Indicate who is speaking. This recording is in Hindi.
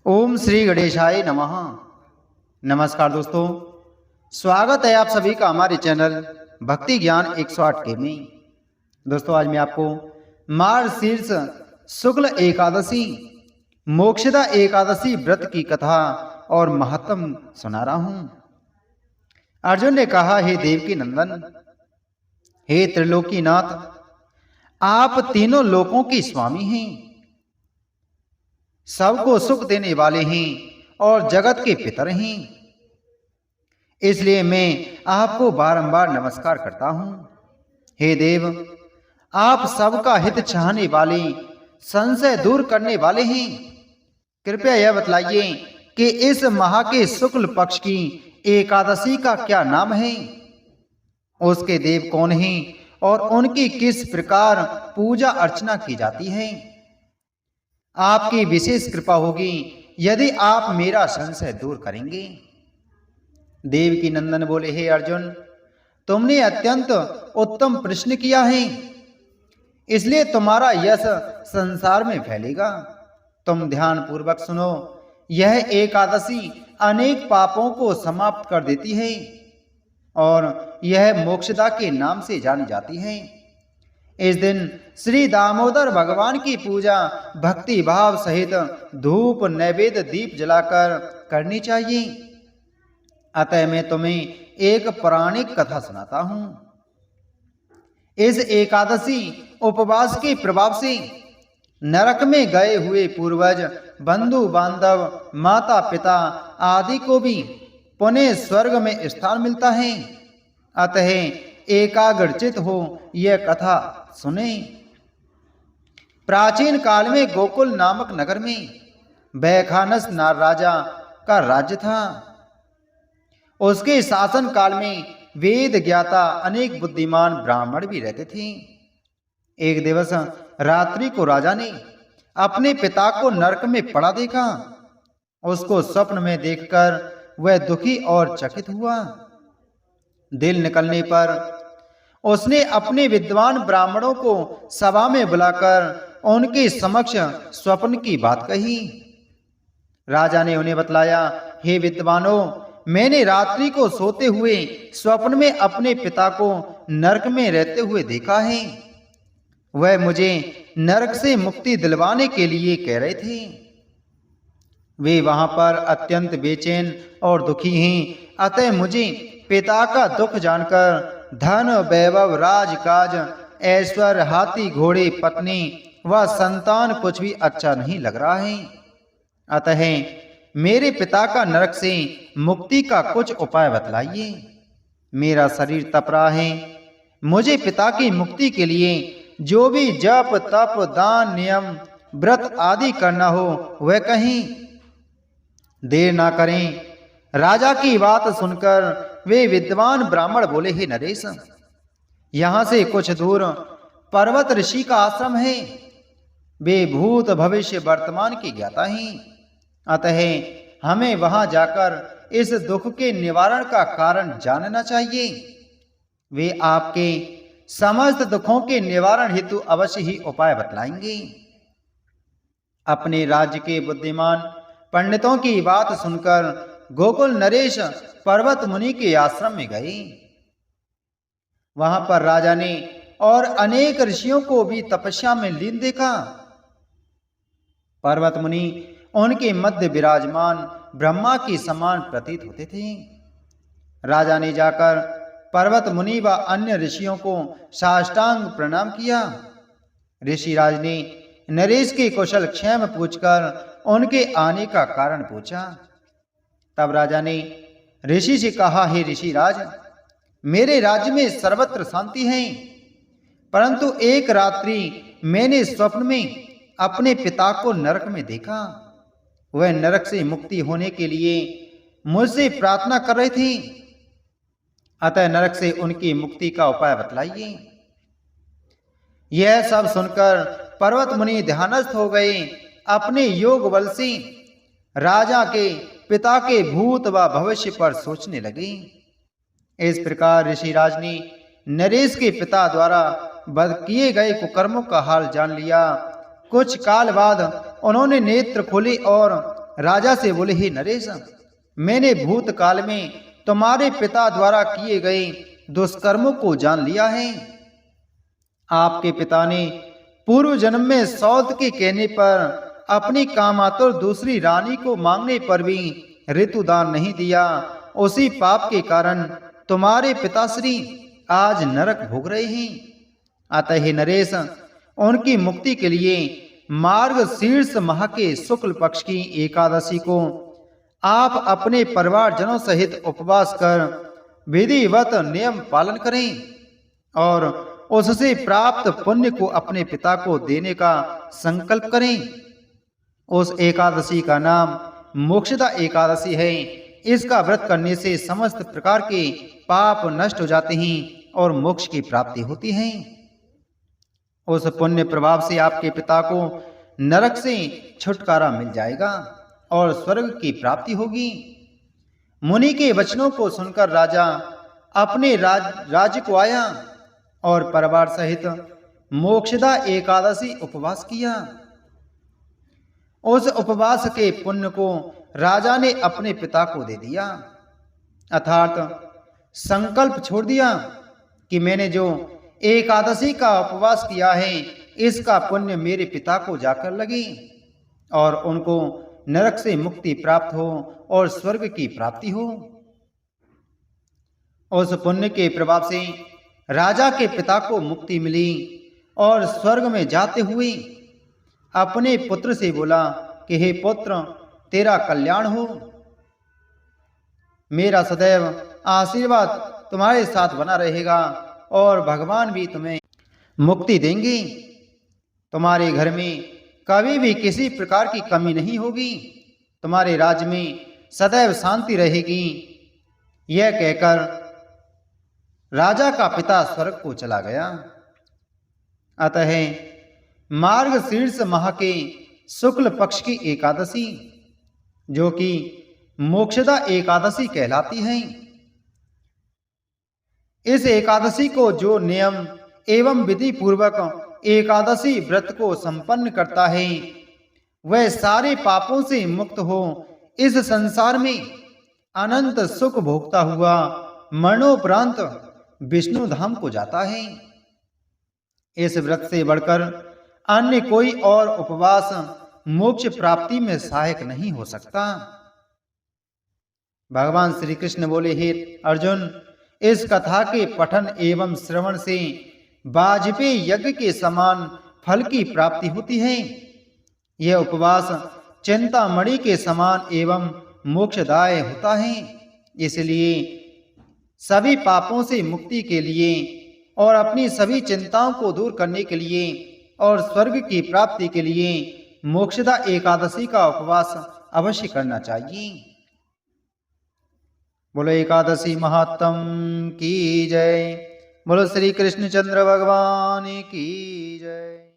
Speaker 1: ओम श्री गणेशाय नमः। नमस्कार दोस्तों, स्वागत है आप सभी का हमारे चैनल भक्ति ज्ञान 108 के में। दोस्तों आज मैं आपको मार्गशीर्ष शुक्ल एकादशी मोक्षदा एकादशी व्रत की कथा और महत्व सुना रहा हूं। अर्जुन ने कहा, हे देवकी नंदन, हे त्रिलोकीनाथ, आप तीनों लोकों के स्वामी हैं, सबको सुख देने वाले हैं और जगत के पितर हैं। इसलिए मैं आपको बारंबार नमस्कार करता हूं। हे देव, आप सबका हित चाहने वाले, संशय दूर करने वाले हैं। कृपया यह बतलाइए कि इस माह के शुक्ल पक्ष की एकादशी का क्या नाम है, उसके देव कौन हैं और उनकी किस प्रकार पूजा अर्चना की जाती है। आपकी विशेष कृपा होगी यदि आप मेरा संशय दूर करेंगे। देवकी नंदन बोले, हे अर्जुन, तुमने अत्यंत उत्तम प्रश्न किया है, इसलिए तुम्हारा यश संसार में फैलेगा। तुम ध्यान पूर्वक सुनो। यह एकादशी अनेक पापों को समाप्त कर देती है और यह मोक्षदा के नाम से जानी जाती है। इस दिन श्री दामोदर भगवान की पूजा भक्ति भाव सहित धूप नैवेद्य दीप जलाकर करनी चाहिए। अतः मैं तुम्हें एक पौराणिक कथा सुनाता हूं। इस एकादशी उपवास के प्रभाव से नरक में गए हुए पूर्वज, बंधु बांधव, माता पिता आदि को भी पुनः स्वर्ग में स्थान मिलता है। अतः एकाग्रचित हो यह कथा सुने। प्राचीन काल में गोकुल नामक नगर में बैखानस नार राजा का राज्य था। उसके शासन काल में वेद ज्ञाता अनेक बुद्धिमान ब्राह्मण भी रहते थे। एक दिवस रात्रि को राजा ने अपने पिता को नरक में पड़ा देखा। उसको स्वप्न में देखकर वह दुखी और चकित हुआ। दिल निकलने पर उसने अपने विद्वान ब्राह्मणों को सभा में बुलाकर उनके समक्ष स्वप्न की बात कही। राजा ने उन्हें बतलाया, हे विद्वानों, मैंने रात्रि को सोते हुए स्वप्न में अपने पिता को नरक में रहते हुए देखा है। वह मुझे नरक से मुक्ति दिलवाने के लिए कह रहे थे। वे वहां पर अत्यंत बेचैन और दुखी हैं। अतः मुझे पिता का दुख जानकर धन वैभव राजकाज ऐश्वर्य हाथी घोड़े पत्नी व संतान कुछ भी अच्छा नहीं लग रहा है। अतः मेरे पिता का नरक से मुक्ति का कुछ उपाय बतलाइए। मेरा शरीर तप रहा है। मुझे पिता की मुक्ति के लिए जो भी जप तप दान नियम व्रत आदि करना हो वह कहीं। देर ना करें। राजा की बात सुनकर वे विद्वान ब्राह्मण बोले, हे नरेश, यहां से कुछ दूर पर्वत ऋषि का आश्रम है। वे भूत भविष्य वर्तमान की ज्ञाता हैं। अतः हमें वहां जाकर इस दुख के निवारण का कारण जानना चाहिए। वे आपके समस्त दुखों के निवारण हेतु अवश्य ही उपाय बतलाएंगे। अपने राज्य के बुद्धिमान पंडितों की बात सुनकर गोकुल नरेश पर्वत मुनि के आश्रम में गए। वहां पर राजा ने और अनेक ऋषियों को भी तपस्या में लीन देखा। पर्वत मुनि उनके मध्य विराजमान ब्रह्मा के समान प्रतीत होते थे। राजा ने जाकर पर्वत मुनि व अन्य ऋषियों को साष्टांग प्रणाम किया। ऋषिराज ने नरेश के कुशल क्षेम पूछकर उनके आने का कारण पूछा। तब राजा ने ऋषि से कहा, हे ऋषिराज, मेरे राज्य में सर्वत्र शांति है, परंतु एक रात्रि मैंने स्वप्न में अपने पिता को नरक में देखा। वह नरक से मुक्ति होने के लिए मुझसे प्रार्थना कर रहे थे। अतः नरक से उनकी मुक्ति का उपाय बतलाइए। यह सब सुनकर पर्वत मुनि ध्यानस्थ हो गए। अपने योग बल से राजा के पिता के भूत व भविष्य पर सोचने लगे। इस प्रकार ऋषिराज ने नरेश के पिता द्वारा किए गए कुकर्मों का हाल जान लिया। कुछ काल बाद उन्होंने नेत्र खोले और राजा से बोले, हे नरेश, मैंने भूतकाल में तुम्हारे पिता द्वारा किए गए दुष्कर्मों को जान लिया है। आपके पिता ने पूर्व जन्म में सौत के कहने पर अपनी कामातुर दूसरी रानी को मांगने पर भी ऋतुदान नहीं दिया। उसी पाप के कारण तुम्हारे पिताश्री आज नरक भोग रहे हैं। अतः हे नरेश, उनकी मुक्ति के लिए मार्ग शीर्ष माह के शुक्ल पक्ष की एकादशी को आप अपने परिवारजनों सहित उपवास कर विधिवत नियम पालन करें और उससे प्राप्त पुण्य को अपने पिता को देने का संकल्प करें। उस एकादशी का नाम मोक्षदा एकादशी है। इसका व्रत करने से समस्त प्रकार के पाप नष्ट हो जाते हैं और मोक्ष की प्राप्ति होती है। उस पुण्य प्रभाव से आपके पिता को नरक से छुटकारा मिल जाएगा और स्वर्ग की प्राप्ति होगी। मुनि के वचनों को सुनकर राजा अपने राज्य को आया और परिवार सहित मोक्षदा एकादशी उपवास किया। उस उपवास के पुण्य को राजा ने अपने पिता को दे दिया, अर्थात संकल्प छोड़ दिया कि मैंने जो एकादशी का उपवास किया है इसका पुण्य मेरे पिता को जाकर लगे और उनको नरक से मुक्ति प्राप्त हो और स्वर्ग की प्राप्ति हो। उस पुण्य के प्रभाव से राजा के पिता को मुक्ति मिली और स्वर्ग में जाते हुए अपने पुत्र से बोला कि हे पुत्र, तेरा कल्याण हो। मेरा सदैव आशीर्वाद तुम्हारे साथ बना रहेगा और भगवान भी तुम्हें मुक्ति देंगे। तुम्हारे घर में कभी भी किसी प्रकार की कमी नहीं होगी। तुम्हारे राज्य में सदैव शांति रहेगी। यह कहकर राजा का पिता स्वर्ग को चला गया। अतः मार्ग शीर्ष माह के शुक्ल पक्ष की एकादशी, जो कि मोक्षदा एकादशी कहलाती है, इस एकादशी को जो नियम एवं विधि पूर्वक एकादशी व्रत को संपन्न करता है वह सारे पापों से मुक्त हो इस संसार में अनंत सुख भोगता हुआ मरणोपरांत विष्णु धाम को जाता है। इस व्रत से बढ़कर अन्य कोई और उपवास मोक्ष प्राप्ति में सहायक नहीं हो सकता। भगवान श्री कृष्ण बोले, हे अर्जुन, इस कथा के पठन एवं श्रवण से वाजपेय यज्ञ के समान फल की प्राप्ति होती है। यह उपवास चिंतामणि के समान एवं मोक्षदाय होता है। इसलिए सभी पापों से मुक्ति के लिए और अपनी सभी चिंताओं को दूर करने के लिए और स्वर्ग की प्राप्ति के लिए मोक्षदा एकादशी का उपवास अवश्य करना चाहिए। बोलो एकादशी महात्म की जय। बोलो श्री कृष्णचंद्र भगवान की जय।